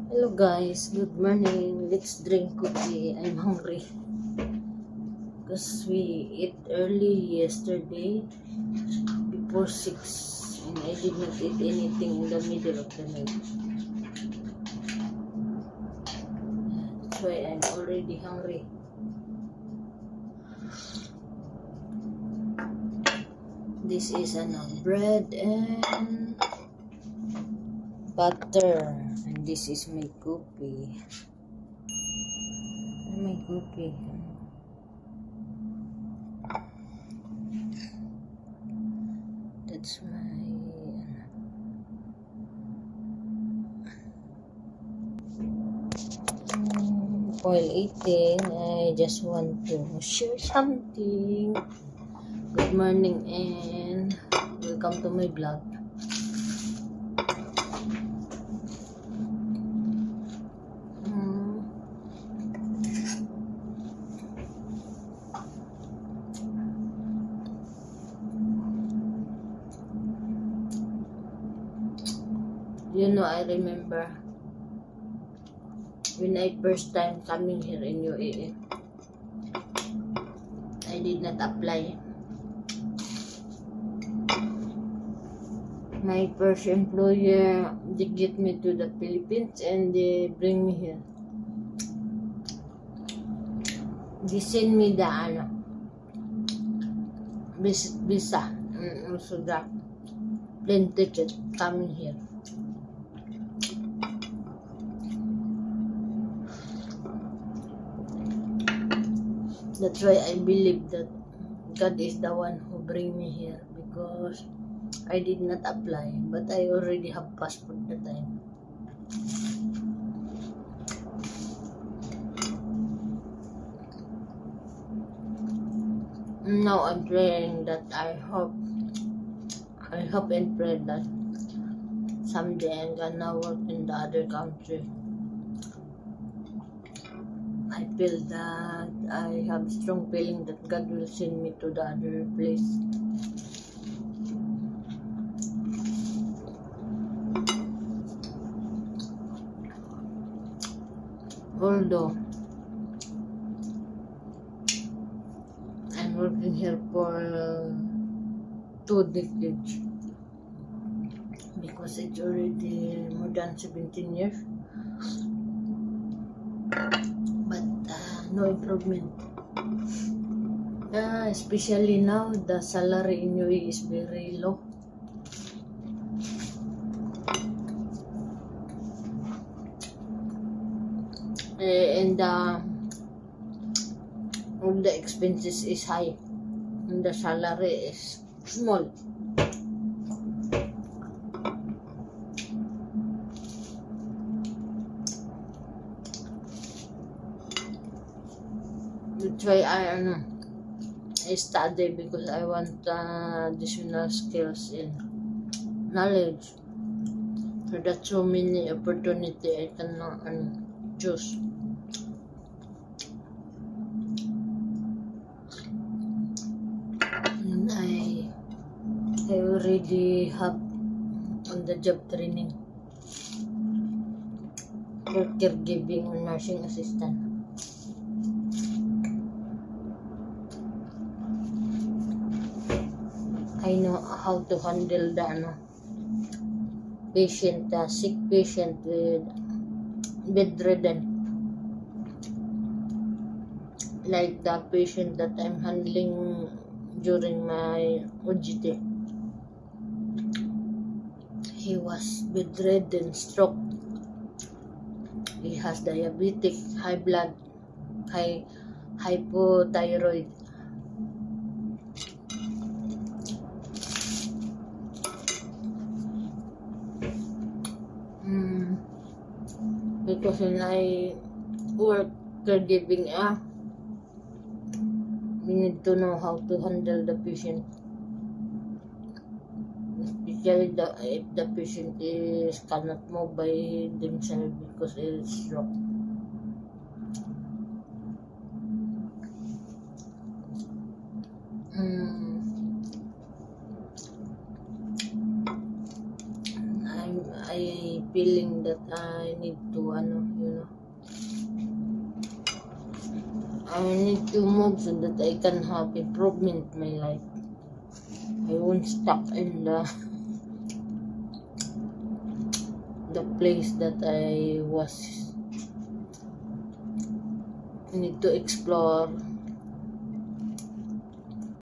Hello guys, good morning. Let's drink coffee. I'm hungry because we ate early yesterday before 6 and I did not eat anything in the middle of the night. That's why I'm already hungry. This is bread and butter, and this is my coffee. That's my while eating. I just want to share something. Good morning and welcome to my vlog. You know, I remember when I first time coming here in UAE, I did not apply. My first employer, they get me to the Philippines and they bring me here. They send me the visa and also the plane ticket coming here. That's why I believe that God is the one who bring me here, because I did not apply, but I already have passport that time. Now I'm praying that I hope and pray that someday I'm gonna work in the other country. I feel that I have strong feeling that God will send me to the other place. Although I'm working here for 2 decades, because it's already more than 17 years, but no improvement. Especially now, the salary in UAE is very low. And all the expenses is high and the salary is small. That's why I study, because I want additional skills and knowledge. So that's so many opportunity I can choose. And I already have on the job training for caregiving or nursing assistant. I know how to handle the patient, sick patient with bedridden, like the patient that I'm handling during my OGT. He was bedridden, stroke. He has diabetic, high blood, hypothyroid. Because when I work caregiving, we need to know how to handle the patient, especially if the patient cannot move by themselves because it is stroke. I feeling that I need to, I need to move so that I can have improvement in my life. I won't stuck in the place that I was. I need to explore